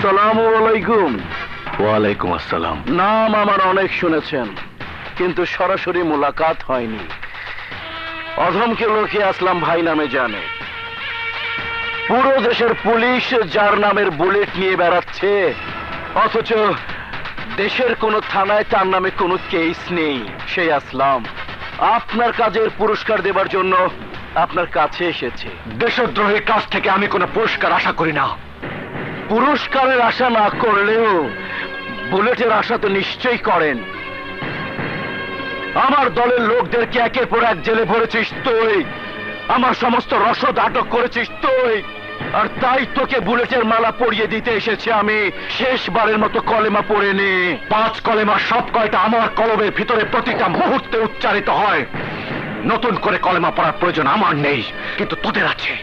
আসসালামু আলাইকুম। ওয়ালাইকুম আসসালাম। নাম আমার অনেক শুনেছেন, কিন্তু সরাসরি মোলাকাত হয়নি। অধমকে লোকে আসলাম ভাই নামে জানে। পুরো দেশের পুলিশ যার নামের বুলেট নিয়ে বেড়াচ্ছে, অথচ দেশের কোন থানায় তার নামে কোনো কেস নেই। সেই আসলাম আপনার কাজের পুরস্কার দেবার জন্য আপনার কাছে এসেছে। দেশদ্রোহীর কাছ থেকে আমি কোনো পুরস্কার আশা করি না। পুরস্কারের আশা না করলেও বুলেটের আশা তো নিশ্চয়ই করেন। আমার দলের লোকদেরকে একের পর এক জেলে ভরেছিস তুই, আমার সমস্ত রসদ আটক করেছিস তুই, আর তাই তোকে বুলেটের মালা পরিয়ে দিতে এসেছি আমি। শেষবারের মতো কলেমা পড়ে নে। 5 কলেমা সব কয়টা আমার কলমের ভিতরে প্রতিটা মুহূর্তে উচ্চারিত হয়। নতুন করে কলেমা পড়ার প্রয়োজন আমার নেই, কিন্তু তোদের আছে।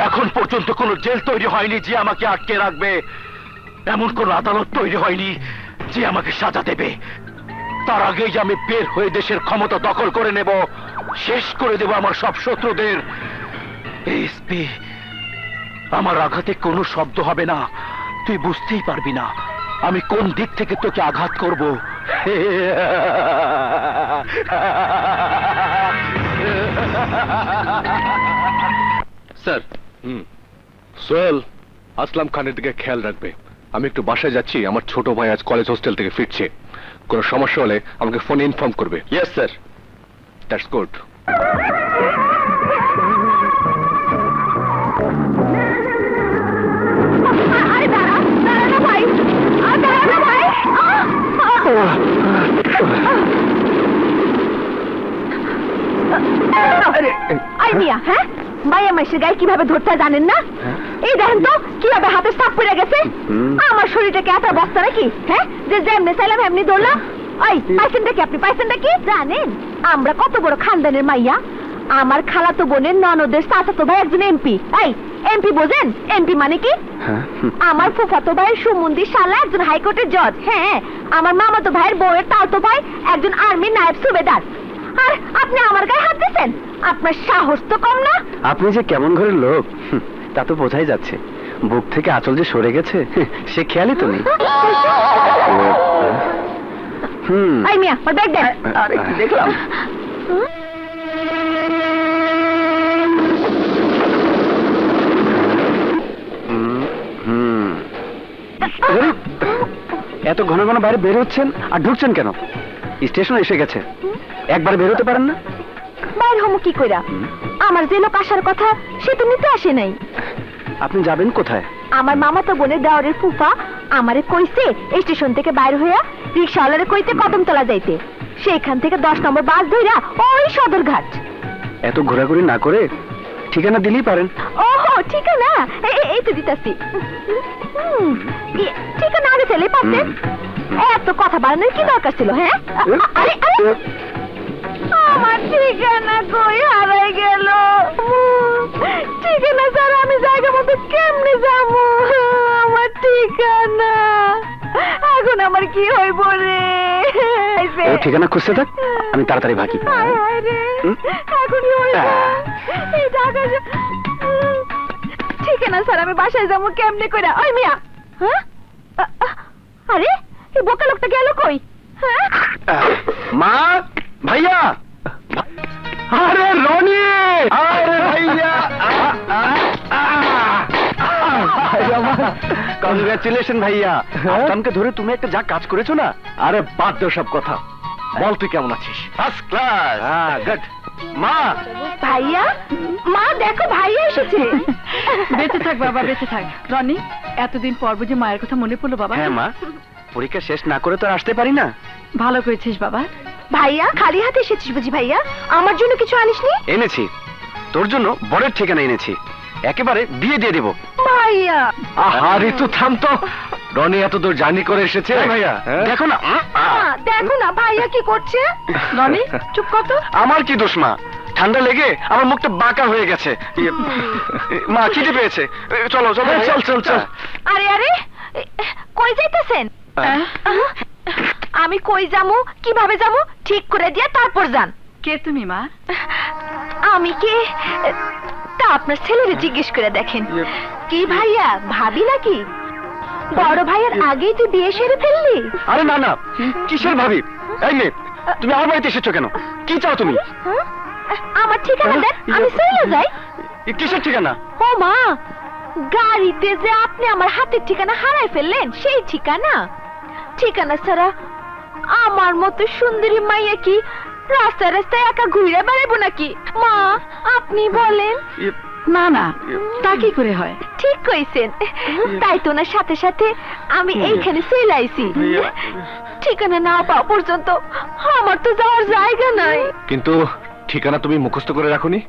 এখন পর্যন্ত কোন জেল তৈরি হয়নি যে আমাকে আটকে রাখবে, এমন কোন আদালত তৈরি হয়নি যে আমাকে সাজা দেবে। তার আগেই আমি বের হয়ে দেশের ক্ষমতা দখল করে নেব, শেষ করে দেব আমার সব শত্রুদের। এসপি, আমার আঘাতে কোনো শব্দ হবে না, তুই বুঝতেই পারবি না আমি কোন দিক থেকে তোকে আঘাত করব। স্যার, সোহেল আসলাম খানের দিকে খেয়াল রাখবে। আমি একটু বাসায় যাচ্ছি, আমার ছোট ভাই আজ কলেজ হোস্টেল থেকে ফিরছে। কোনো সমস্যা হলে আমাকে ফোনে ইনফর্ম করবে। Yes sir. That's good. হ্যাঁ, মাইয়া মাসির গায়ে কিভাবে ধরতে জানেন না? এই দেখেন তো কিভাবে হাতে সাপ পড়ে গেছে। আমার শরীরটাকে এত বস্তা নাকি? হ্যাঁ, যে যেমনি চাইলাম এমনি ধরলাম। এই পাইছেনটা কি? আপনি পাইছেনটা কি জানেন? আমরা কত বড় খানদানের মাইয়া। আমার খালাতো বোনের ননদের চাচাতো ভাই একজন এমপি। এই এমপি বোঝেন? এমপি মানে কি? আমার ফুফাতো ভাইয়ের সুমন্দি শালা একজন হাইকোর্টের জজ। হ্যাঁ, আমার মামাতো ভাইয়ের বউয়ের তালতো ভাই একজন আর্মি নায়েব সুবেদার। আর আপনি আমার গায়ে হাত দিচ্ছেন? আপনার সাহস তো কম না। আপনি যে কেমন ঘরের লোক তা তো বোঝাই যাচ্ছে। বুক থেকে আঁচল যে সরে গেছে সে খেয়ালই তো নেই। এই মিয়া, ওর ব্যাগ দেন। আরে কি দেখলাম? এত ঘন ঘন বাইরে বের হচ্ছেন আর ঢুকছেন কেন? স্টেশন এসে গেছে, একবার বের হতে পারেন না? বাইর হমু কি কইরা? আমার যে লোক আসার কথা সে তো নিতে আসে নাই। আপনি যাবেন কোথায়? আমার মামাতো বোনের দেওরের ফুফা আমারে কইছে স্টেশন থেকে বাইর হইয়া রিকশাওয়ালারে কইতে কদমতলা যাইতে। সেখান থেকে 10 নম্বর বাস ধইরা ওই সদরঘাট। এত ঘোরাঘুরি না করে ঠিকানা দিলেই পারেন। ওহো, ঠিকানা এই তো দিতাছি। ঠিকানা আগে ফেলেই পারতেন। এত কথা বাড়ানোর কি দরকার ছিল? হ্যাঁ, আরে আরে আমার ঠিকানা কই হারাই গেল। ঠিকানা স্যার, আমি জায়গা মতো কেমনে যাবো? আমার ঠিকানা এখন আমার কি হইব রে? ঠিকানা খুঁজতে থাক, আমি তাড়াতাড়ি ভাগি। হায় হায় রে, এখন কি হইছে? এই টাকা ঠিক না স্যার, আমি বাসায় যাবো কেমনে করে? ওই মিয়া, হ্যাঁ? আরে এই বোকা লোকটা গেল কই? হ্যাঁ? মা, ভাইয়া, আরে রনি, আরে ভাইয়া, কংগ্রাচুলেশন ভাইয়া। আসলামকে ধরে তুমি একটা যা কাজ করেছো না। আরে বাদ দে সব কথা, বল তুই কেমন আছিস? First class. গুড। মা, ভাইয়া, মা দেখো ভাইয়া এসেছে। বেঁচে থাক বাবা, বেঁচে থাক। রনি, এতদিন পর বুঝে মায়ের কথা মনে পড়লো বাবা? হ্যাঁ মা, পরীক্ষা শেষ না করে তো আর আসতে পারি না। ভালো করেছিস বাবা। ভাইয়া খালি হাতে এসেছিস বুঝি? ভাইয়া আমার জন্য কিছু আনিসনি? এনেছি, তোর জন্য বরের ঠিকানা এনেছি, একেবারে বিয়ে দিয়ে দেবো। ভাইয়া আরে তুই থাম তো, রনি এত দূর জার্নি করে এসেছে। ভাইয়া দেখো না, দেখো না ভাইয়া কি করছে। রনি চুপ কর তো। আমার কি দোষ মা? ঠান্ডা লেগে আমার মুখটা বাঁকা হয়ে গেছে। মা খিদে পেয়েছে, চলো চলো। চল চল চল। আরে আরে কই যাইতেছেন? আমি কই যামু, কিভাবে যামু ঠিক করে দিয়ে তারপর যান। কে তুমি মা? আমি কে তা আপনার ছেলেরে জিজ্ঞেস করে দেখেন। কি ভাইয়া ভাবি নাকি? বড় ভাইয়ের আগেই তুই বিয়ে সেরে ফেললি? আরে না না, কিসের ভাবি? এই মেয়ে, তুমি আমার বাড়িতে এসেছো কেন? কি চাও তুমি? আমার ঠিকানা দেন, আমি চলে যাই। কিসের ঠিকানা? ও মা, গাড়িতে যে আপনি আমার হাতের ঠিকানা হারাই ফেললেন সেই ঠিকানা। ঠিকানা ছাড়া আমার মতো সুন্দরী মাইয়া কি রাস্তায় রাস্তায় একা ঘুরে বেড়াবো নাকি? মা আপনি বলেন। না না, তা কি করে হয়? ঠিক কইছেন, তাই তো না সাথে সাথে আমি এইখানে চলে আইছি। ঠিকানা না পাওয়া পর্যন্ত আমার তো যাওয়ার জায়গা নাই। কিন্তু ঠিকানা তুমি মুখস্থ করে রাখোনি?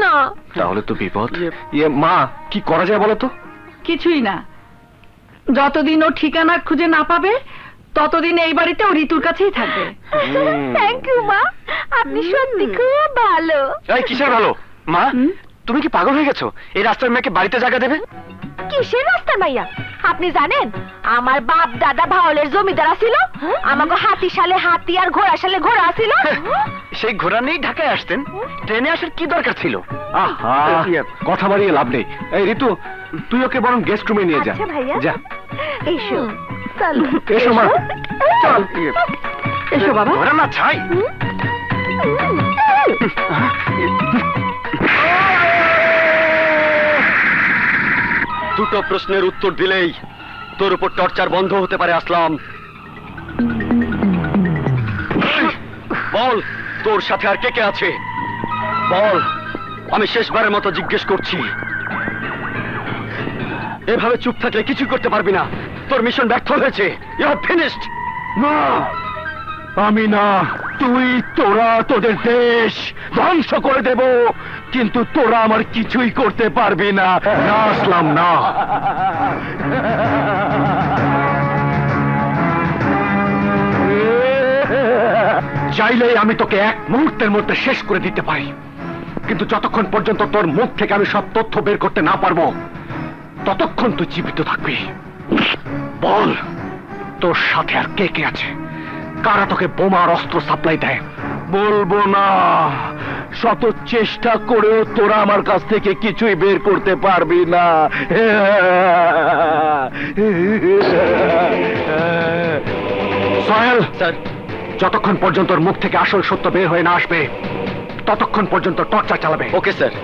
না। তাহলে তো বিপদ। মা, কি করা যায় বলো তো? কিছুই না, যতদিন ও ঠিকানা খুঁজে না পাবে ততদিন এই বাড়িতে ও ঋতুর কাছেই থাকবে। থ্যাংক ইউ মা, আপনি সত্যি খুব ভালো। এই কিসের ভালো? মা, তুমি কি পাগল হয়ে গেছো? এই রাস্তার মেয়েকে বাড়িতে জায়গা দেবে? কিসের রাস্তার মাইয়া? আপনি জানেন আমার বাপ দাদা ভাওলের জমিদার ছিল, আমাকে হাতি সালে হাতি আর ঘোড়া সালে ঘোড়া ছিল। সেই ঘোড়া নিয়েই ঢাকায় আসতেন, ট্রেনে আসার কি দরকার ছিল? আহা, কথা বাড়িয়ে লাভ নেই। এই ঋতু, তুই ওকে বরং গেস্ট রুমে নিয়ে যা। আচ্ছা ভাইয়া, যা। এসো চলো। এসো মা, চল। এসো বাবা। ঘোড়া না ছাই। দুটো প্রশ্নের উত্তর দিলেই তোর উপর টর্চার বন্ধ হতে পারে আসলাম। বল, তোর সাথে আর কে কে আছে? বল, আমি শেষবারের মতো জিজ্ঞেস করছি। এভাবে চুপ থাকলে কিছু করতে পারবি না। তোর মিশন ব্যর্থ হয়েছে। You have finished. না, আমি না, তুই, তোরা তোদের দেশ ধ্বংস করে দেব, কিন্তু তোরা আমার কিছুই করতে পারবি না। না আসলাম, না। চাইলেই আমি তোকে এক মুহূর্তের মধ্যে শেষ করে দিতে পারি, কিন্তু যতক্ষণ পর্যন্ত তোর মুখ থেকে আমি সব তথ্য বের করতে না পারবো ততক্ষণ তুই জীবিত থাকবি। বল, তোর সাথে আর কে কে আছে? কারা তোকে বোমার অস্ত্র সাপ্লাই দেয়? বলবো না, শত চেষ্টা করেও তোরা আমার কাছ থেকে কিছুই বের করতে পারবি না। সোহেল স্যার, যতক্ষণ পর্যন্ত ওর মুখ থেকে আসল সত্য বের হয়ে না আসবে ততক্ষণ পর্যন্ত টর্চার চালাবে। Okay sir.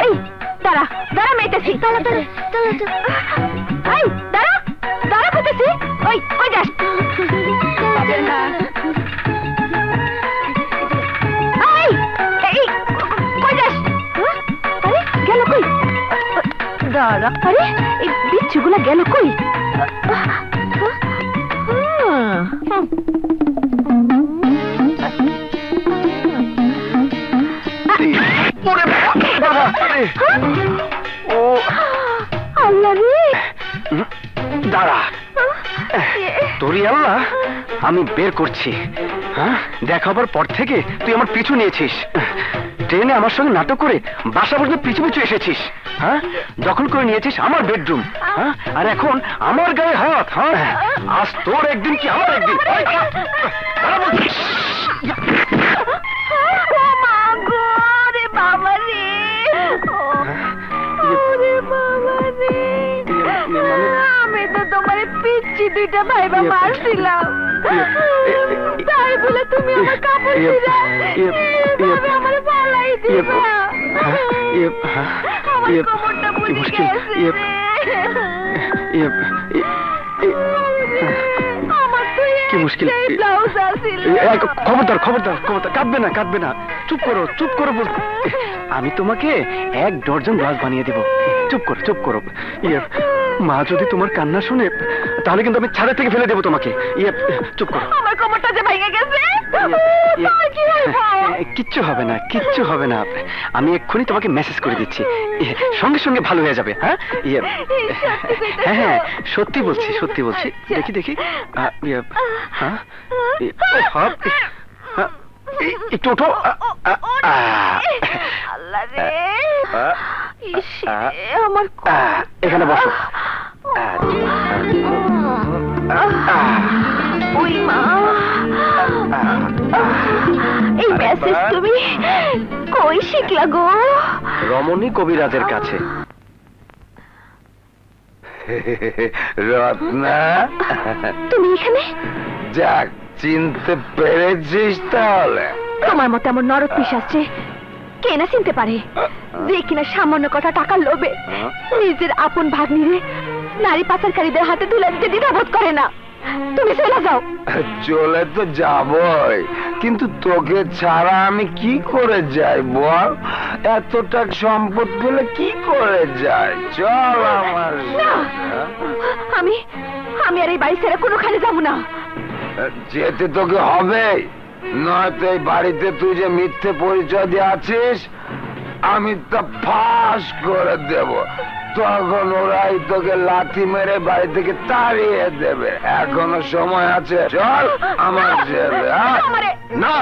এই দাঁড়া দাঁড়া, মেয়েটাছি। দাঁড়া দাঁড়া দাঁড়া, এই দাঁড়া দাঁড়া করতেছি। ওই ওই যাস। এই এই কই যাস? আরে গেল কই? দাঁড়া, আরে এই বিচ্ছুগুলা গেল কই? ও আল্লাহ রে, দাঁড়া, তোরই আল্লাহ, আমি বের করছি। হ্যাঁ, দেখা হবার পর থেকে তুই আমার পিছু নিয়েছিস, ট্রেনে আমার সঙ্গে নাটক করে বাসা পর্যন্ত পিছু পিছু এসেছিস, হ্যাঁ, দখল করে নিয়েছিস আমার বেডরুম, হ্যাঁ, আর এখন আমার গায়ে হাত, হ্যাঁ, আজ তোর একদিন কি আমার একদিন। ও মা গো, রে বাবা রে, ওরে বাবা রে, আমি তো তোমার পিচ্ছি দুইটা ভাইবা মারছিলাম, তাই বলে তুমি আমার কাপড় দিলা, এভাবে আমার পালাই দিবা, আমার কোমরটা বুঝে গেছে রে। আমার তো কি মুশকিল। এই ব্লাউজ আছিল। খবরদার খবরদার খবরদার, কাঁদবে না, চুপ করো আমি তোমাকে 1 ডজন ব্লাউজ বানিয়ে দেব, চুপ করো। মা যদি তোমার কান্না শুনে তাহলে কিন্তু আমি ছাদের থেকে ফেলে দেবো তোমাকে। চুপ করো। আমার কোমরটা যে ভেঙে গেছে, তার কি হইব? কিচ্ছু হবে না, আমি এক্ষুনি তোমাকে মেসেজ করে দিচ্ছি, সঙ্গে সঙ্গে ভালো হয়ে যাবে। হ্যাঁ হ্যাঁ, সত্যি বলছি। দেখি হ্যাঁ, একটু ওঠো। আল্লাহ রে, ইস, আমার এখানে বসো। ওই মা, এই মেসেজ তুমি কই শিখলা গো? রমণী কবিরাজের কাছে। রত্না, তুমি এখানে? যাক, চিনতে পেরেছিস তাহলে? তোমার মতো এমন নরক পিশাচ কে না চিনতে পারে, যে কিনা সামান্য কটা টাকার লোভে নিজের আপন ভাগ্নিরে নারী পাচারকারীদের হাতে তুলে দিতে দ্বিধাবোধ করে না। তুমি চলে যাও। চলে তো যাবই, কিন্তু তোকে ছাড়া আমি কি করে যাই বল? এতটা সম্পদ পেলে কি করে যাই? চল আমার না, আমি আর এই বাড়ি ছেড়ে কোনোখানে যাবো না। যেতে তোকে হবে, নয়তো এই বাড়িতে তুই যে মিথ্যে পরিচয় দিয়ে আছিস আমি তা ফাঁস করে দেব, তখন ওরাই তোকে লাথি মেরে বাড়ি থেকে তাড়িয়ে দেবে। এখনো সময় আছে, চল আমার ছেলে। না,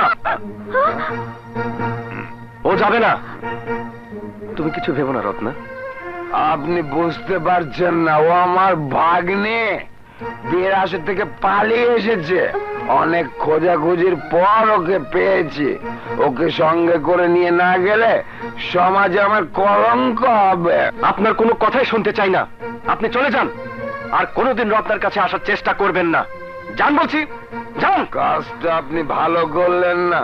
ও যাবে না। তুমি কিছু ভেবো না রত্না। আপনি বুঝতে পারছেন না, ও আমার ভাগ্নে, বিয়ের আসর থেকে পালিয়ে এসেছে। অনেক খোঁজাখুঁজির পর ওকে পেয়েছি। ওকে সঙ্গে করে নিয়ে না গেলে সমাজে আমার কলঙ্ক হবে। আপনার কোনো কথাই শুনতে চাই না, আপনি চলে যান, আর কোনোদিন রত্নার কাছে আসার চেষ্টা করবেন না। যান বলছি, যান। কাজটা আপনি ভালো করলেন না।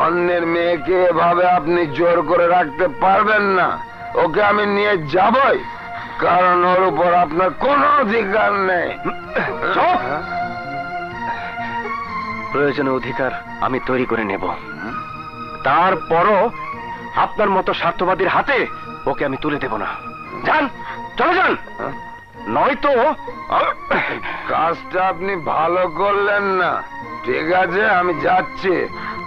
অন্যের মেয়েকে এভাবে আপনি জোর করে রাখতে পারবেন না। ওকে আমি নিয়ে যাবই, কারণ ওর উপর আপনার কোনো অধিকার নেই। চুপ! প্রয়োজনীয় অধিকার আমি তৈরি করে নেব, তারপরও আপনার মতো স্বার্থবাদীর হাতে ওকে আমি তুলে দেব না। যান, চলে যান, নয়তো। কাজটা আপনি ভালো করলেন না। ঠিক আছে, আমি যাচ্ছি,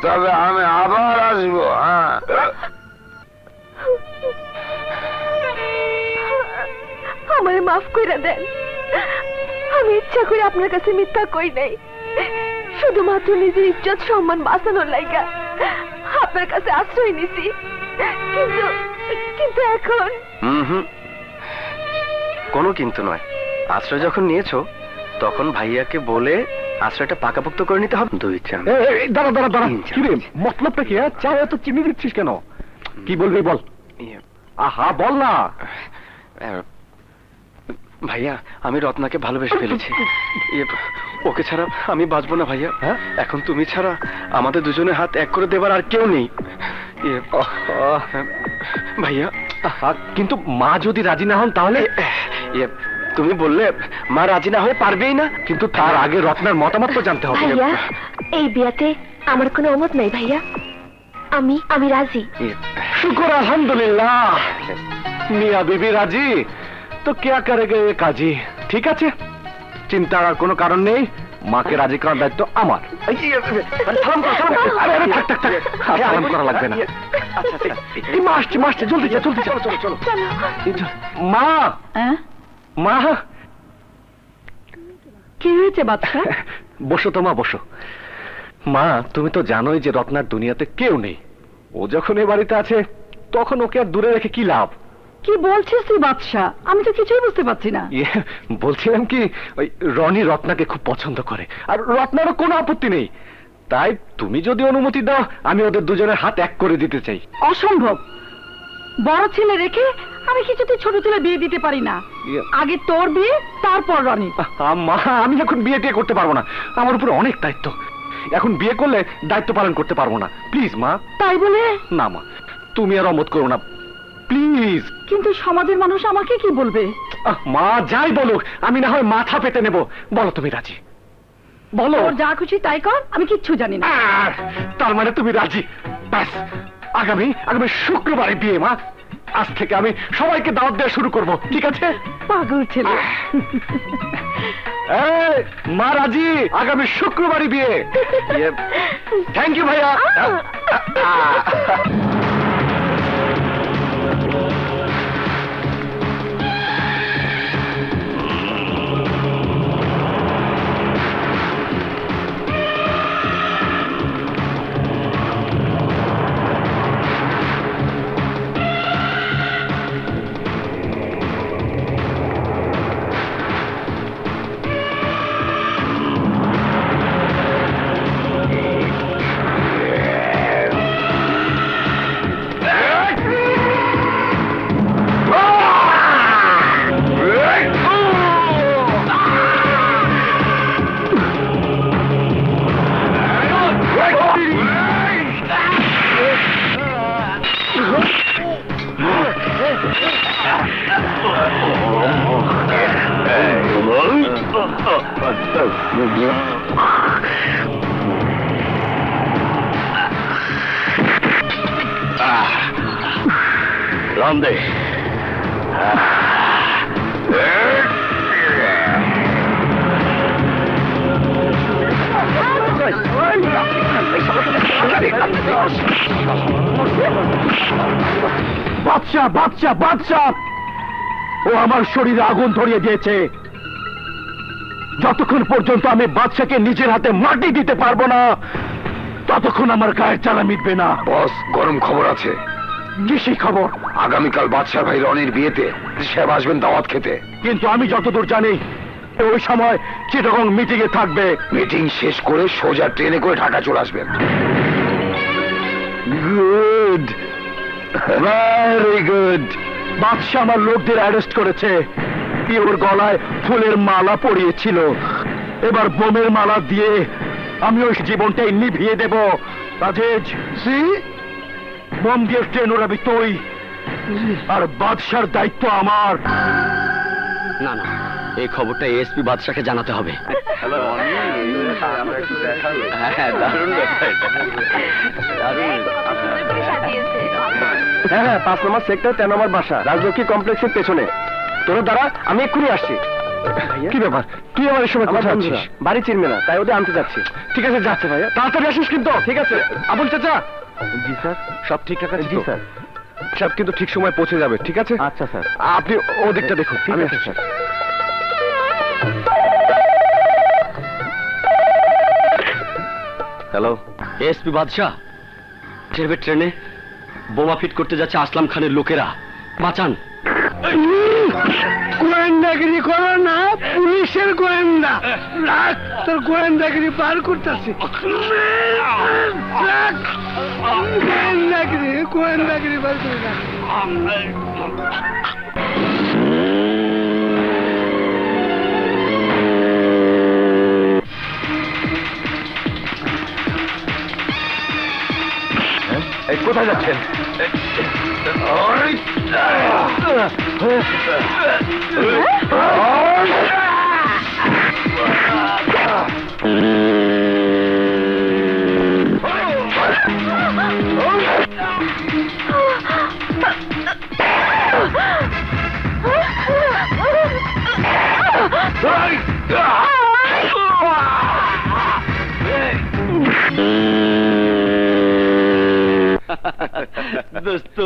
তবে আমি আবার আসবো। হ্যাঁ, আমারে মাফ করে দেন, আমি ইচ্ছা করে আপনার কাছে মিথ্যা কই নাই, শুধুমাত্র নিজের ইজ্জত সম্মান বাঁচানোর লাইগা আপনার কাছে আশ্রয় নিছি। কিন্তু এখন কোনো কিন্তু নয়, আশ্রয় যখন নিয়েছো তখন ভাইয়াকে বলে আশ্রয়টা পাকাপোক্ত করে নিতে হবে। 2 চামচ। দাঁড়া, কি রে, মতলবটা কি? চা এত চিনি দিচ্ছিস কেন? কি বলবি বল। আহা, বল না। ভাইয়া, আমি রত্নাকে ভালোবেসে ফেলেছি। ওকে ছাড়া আমি বাঁচবো না ভাইয়া। এখন তুমি ছাড়া আমাদের দুজনের হাত এক করে দেবার আর কেউ নেই ভাইয়া। কিন্তু মা যদি রাজি না হন তাহলে? তুমি বললে মা রাজি না হয়ে পারবেই না, কিন্তু তার আগে রত্নার মতামত তো জানতে হবে। ভাইয়া, এই বিয়াতে আমার কোনো অমত নাই ভাইয়া, আমি রাজি। শুকর আলহামদুলিল্লাহ, মিয়া বিবি রাজি তো क्या करेगा ये काजी। ঠিক আছে, চিন্তার আর কোনো কারণ নেই, মাকে রাজি করার দায়িত্ব আমার। থাক, আরাম করা লাগবে না। মা আসছে, জলদি যা, চলো। মা, কি হয়েছে বাচ্চা? বসো তো মা, বসো। মা তুমি তো জানোই যে রত্নার দুনিয়াতে কেউ নেই। ও যখন এ বাড়িতে আছে তখন ওকে আর দূরে রেখে কি লাভ? কি বলছিস তুই বাদশা? আমি তো কিছুই বুঝতে পারছি না। বলছিলাম কি, ওই রনি রত্নাকে খুব পছন্দ করে, আর রত্নারও কোনো আপত্তি নেই। তাই তুমি যদি অনুমতি দাও আমি ওদের দুজনের হাত এক করে দিতে চাই। অসম্ভব। বড় ছেলে রেখে আমি কিছুতে ছোট ছেলে বিয়ে দিতে পারি না। আগে তোর বিয়ে, তারপর রনি। মা আমি এখন বিয়ে টিয়ে করতে পারবো না, আমার উপর অনেক দায়িত্ব। এখন বিয়ে করলে দায়িত্ব পালন করতে পারবো না। প্লিজ মা। তাই বলে? না মা, তুমি আর অমত করো না প্লিজ। কিন্তু সমাজের মানুষ আমাকে কি বলবে? মা যাই বলুক আমি না হয় মাথা পেতে নেব। বলো তুমি রাজি? বলো। তোর যা খুশি তাই কর, আমি কিচ্ছু জানি না। তার মানে তুমি রাজি? ব্যাস, আগামী শুক্রবারে বিয়ে মা। আজ থেকে আমি সবাইকে দাওয়াত দেওয়া শুরু করব, ঠিক আছে? পাগল ছেলে। মা রাজি, আগামী শুক্রবারই বিয়ে। থ্যাংক ইউ ভাইয়া। রামদে বাদশা বাদশা বাদশা, ও আমার শরীরে আগুন ধরিয়ে দিয়েছে। যতক্ষণ পর্যন্ত আমি বাদশাকে নিজের হাতে মাটি দিতে পারবো না ততক্ষণ আমার গায়ের জ্বালা মিটবে না। বস, গরম খবর আছে। কি সেই খবর? আগামীকাল বাদশাহ ভাই রনির বিয়েতে সাহেব আসবেন দাওয়াত খেতে। কিন্তু আমি যতদূর জানি ওই সময় চিটাগং মিটিং এ থাকবে। মিটিং শেষ করে সোজা ট্রেনে করে ঢাকা চলে আসবেন। Good, very good. বাদশাহ আমার লোকদের অ্যারেস্ট করেছে। কি ওর গলায় ফুলের মালা পরিয়েছিল, এবার বোমের মালা দিয়ে আমি ওই জীবনটাই নিভিয়ে দেব। রাজেজ, বোম দিয়ে ট্রেন ওড়াবি তুই, আর বাদশার দায়িত্ব আমার। না না, এই খবরটা এসপি বাদশাকে জানাতে হবে। হ্যাঁ হ্যাঁ, 5 নম্বর সেক্টর 10 নম্বর বাসা, রাজলক্ষ্মী কমপ্লেক্সের পেছনে। তোর দ্বারা আমি এক্ষুনি আসছি। কি ব্যাপার, তুই আমার এই সময় কোথায় আছিস? বাড়ি চিনবে না, তাই ওদের আনতে যাচ্ছি। ঠিক আছে, যাচ্ছে ভাইয়া, তাড়াতাড়ি আসিস কিন্তু। ঠিক আছে আবুল চাচা। জি স্যার। সব ঠিকঠাক আছে? জি স্যার। সব কিন্তু ঠিক সময় পৌঁছে যাবে, ঠিক আছে? আচ্ছা স্যার। আপনি ওদিকটা দেখুন, আমি আসছি স্যার। হ্যালো, এসপি বাদশাহ। ট্রেনে বোমা ফিট করতে যাচ্ছে আসলাম খানের লোকেরা, বাঁচান। গোয়েন্দাগিরি করো না, পুলিশের গোয়েন্দা। রাখ, তোর গোয়েন্দাগিরি পার করতেছি। গোয়েন্দাগিরি পার করে রাখ। কোথায় যাচ্ছেন? দোস্ত,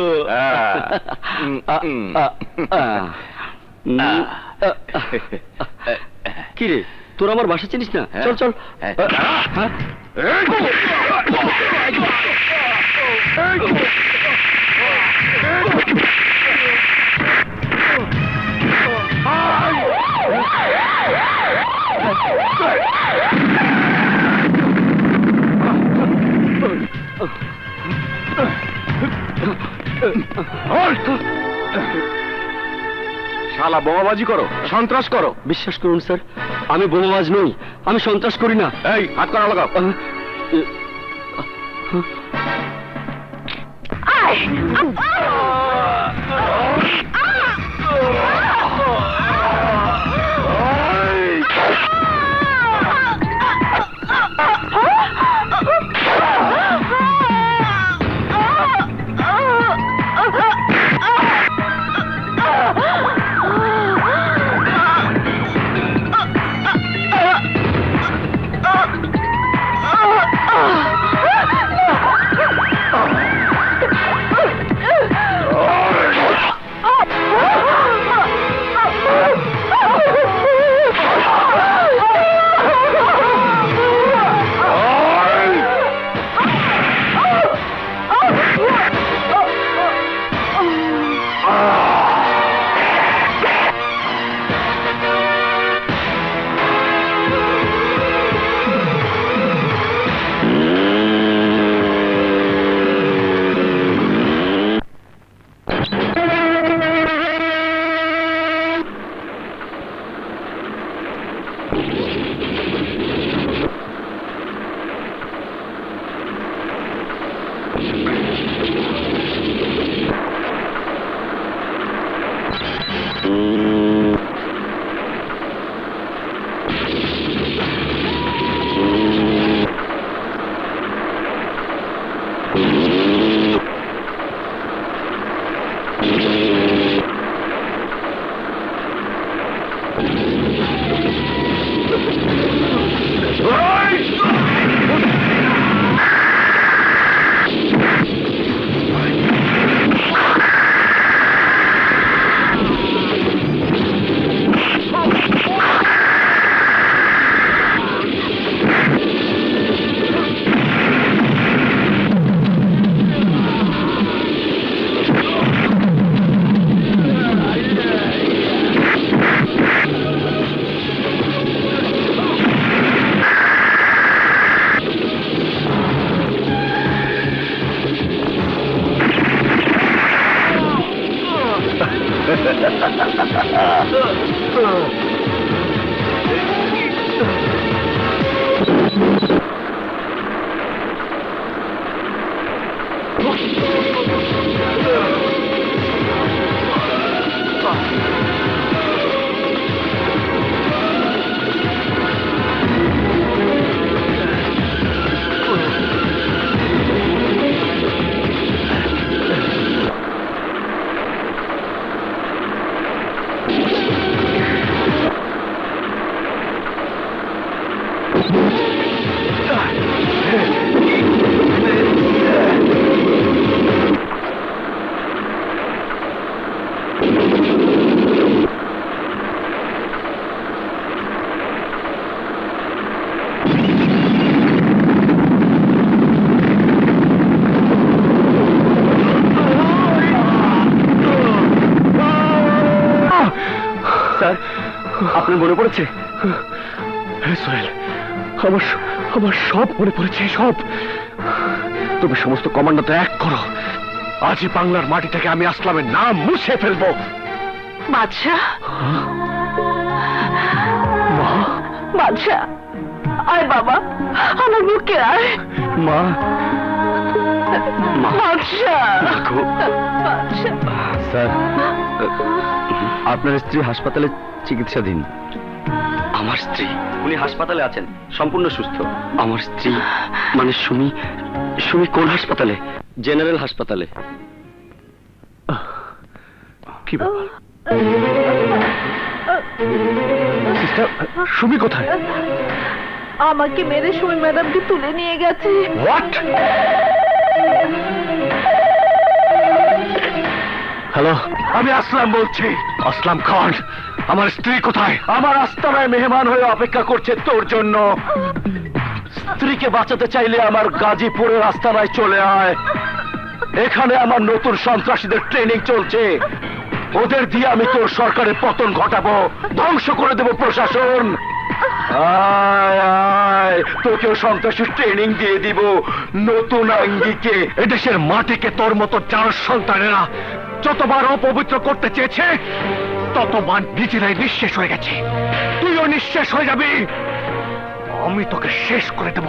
কি রে, তোর আমার বাসা চিনিস না? চল চল। শালা বোমাবাজি করো, সন্ত্রাস করো। বিশ্বাস করুন স্যার, আমি বোমাবাজ নই, আমি সন্ত্রাস করি না। এই হাত করা লাগাও। আপনার মনে পড়েছে? সোহেল, আমার সব মনে পড়েছে, সব। তুমি সমস্ত কমান্ডারটা এক করো, আজই বাংলার মাটি থেকে আমি আসলামের নাম মুছে ফেলবো। বাদশা, বাদশা, আয় বাবা, আমার বুকে আয়। মা, বাদশা, বাদশা। স্যার, আপনার স্ত্রী হাসপাতালে চিকিৎসাধীন। আমার স্ত্রী? উনি হাসপাতালে আছেন, সম্পূর্ণ সুস্থ। আমার স্ত্রী মানে সুমি? সুমি কোন হাসপাতালে? জেনারেল হাসপাতালে। কি ব্যাপার? সিস্টার, সুমি কোথায়? আমাকে মেরে সুমি ম্যাডামকে তুলে নিয়ে গেছে। হোয়াট? হ্যালো, আমি আসলাম বলছি। আসলাম খান, আমার স্ত্রী কোথায়? আমার আস্তানায় মেহমান হয়ে অপেক্ষা করছে তোর জন্য। স্ত্রীকে বাঁচাতে চাইলে আমার গাজীপুরের আস্তানায় চলে আয়। এখানে আমার নতুন সন্ত্রাসীদের ট্রেনিং চলছে। ওদের দিয়ে আমি তোর সরকারের পতন ঘটাবো, ধ্বংস করে দেব প্রশাসন। আয় আয়, তোকেও সন্ত্রাসীর ট্রেনিং দিয়ে দিব নতুন আঙ্গিকে। এদেশের মাটিকে তোর মতো চার সন্তানেরা যতবার অপবিত্র করতে চেয়েছে ততবার নিজেরাই নিঃশেষ হয়ে গেছে। তুইও নিঃশেষ হয়ে যাবি। আমি তোকে শেষ করে দেব।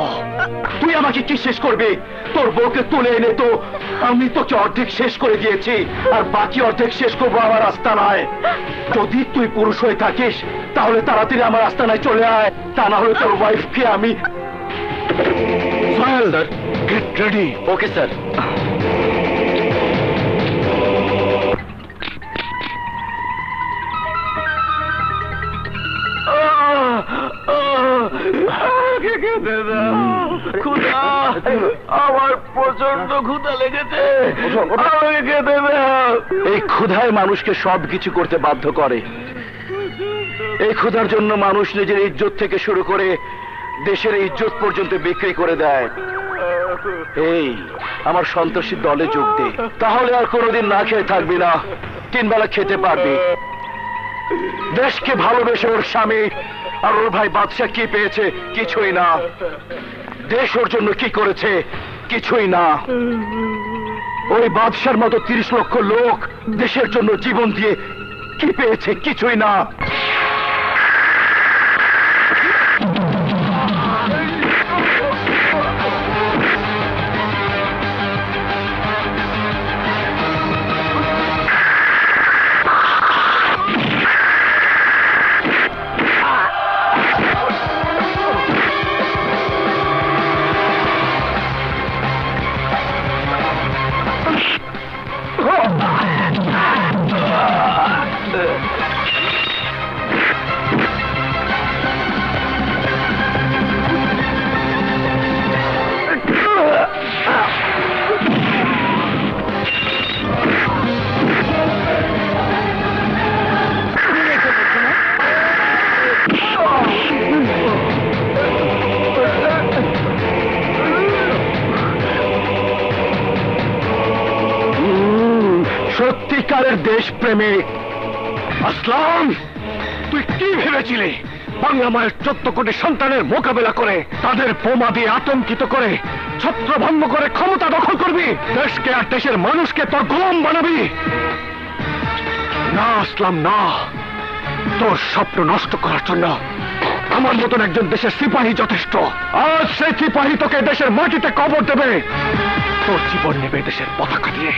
তুই আমাকে কি শেষ করবি? তোর বউকে তুলে এনে তো আমি তোকে অর্ধেক শেষ করে দিয়েছি, আর বাকি অর্ধেক শেষ করবো আমার আস্তানায়। যদি তুই পুরুষ হয়ে থাকিস তাহলে তাড়াতাড়ি আমার আস্তানায় চলে আয়, তা না হলে তোর ওয়াইফকে আমি। Sohel, get ready. Okay sir. ক্ষুধা, আমার প্রচন্ড ক্ষুধা লেগেছে, আমাকে খেতে দাও। এই ক্ষুধায় মানুষকে সবকিছু করতে বাধ্য করে। এই ক্ষুধার জন্য মানুষ নিজের ইজ্জত থেকে শুরু করে দেশের ইজ্জত পর্যন্ত বিক্রি করে দেয়। এই আমার সন্ত্রাসী দলে যোগ দে, তাহলে আর কোনোদিন না খেয়ে থাকবি না, 3 বেলা খেতে পারবি। দেশকে ভালোবেসে ওর স্বামী আর ওর ভাই বাদশা কি পেয়েছে? কিছুই না। দেশ ওর জন্য কি করেছে? কিছুই না। ওই বাদশার মতো 30 লক্ষ লোক দেশের জন্য জীবন দিয়ে কি পেয়েছে? কিছুই না। সত্যিকারের দেশপ্রেমিক। আসলাম, তুই কি ভেবেছিলি বাংলা মায়ের 14 কোটি সন্তানের মোকাবেলা করে তাদের বোমা দিয়ে আতঙ্কিত করে ছত্রভঙ্গ করে ক্ষমতা দখল করবি? দেশকে আর দেশের মানুষকে তোর গোলাম বানাবি? না আসলাম, না। তোর স্বপ্ন নষ্ট করার জন্য আমার মতন একজন দেশের সিপাহী যথেষ্ট। আজ সেই সিপাহী তোকে দেশের মাটিতে কবর দেবে, তোর জীবন নেবে দেশের পতাকা দিয়ে।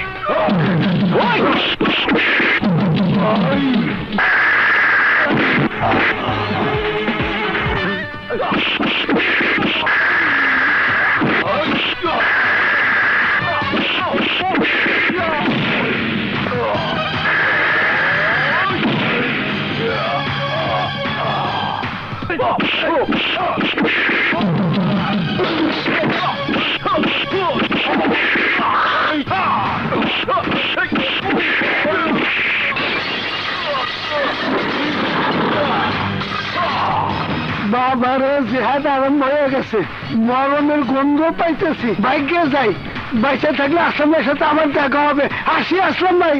বাবারে, জিহাদ আরম্ভ হয়ে গেছে, মরণের গন্ধ পাইতেছি। ভাগ্যে যাই, বাইসে থাকলে আসলামের সাথে আমার দেখা হবে। আসি আসলাম ভাই।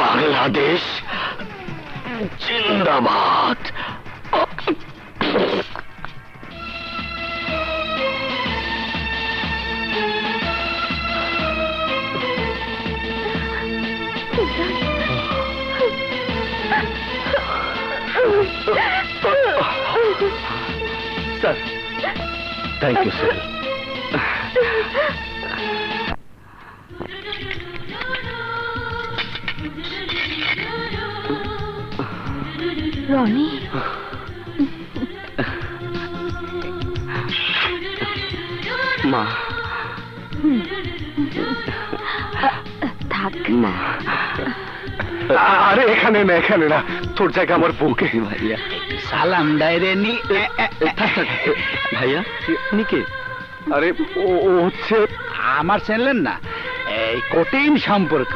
বাংলাদেশ জিন্দাবাদ। Sir, thank you sir. Roni, মা, থাক মা। আরে এখানে না, এখানে না, তোর জায়গা আমার বুকে। ভাইয়া, সালাম ডাইরে নি ভাইয়া নিকে? আরে ও হচ্ছে আমার চেনলেন না, এই কঠিন সম্পর্ক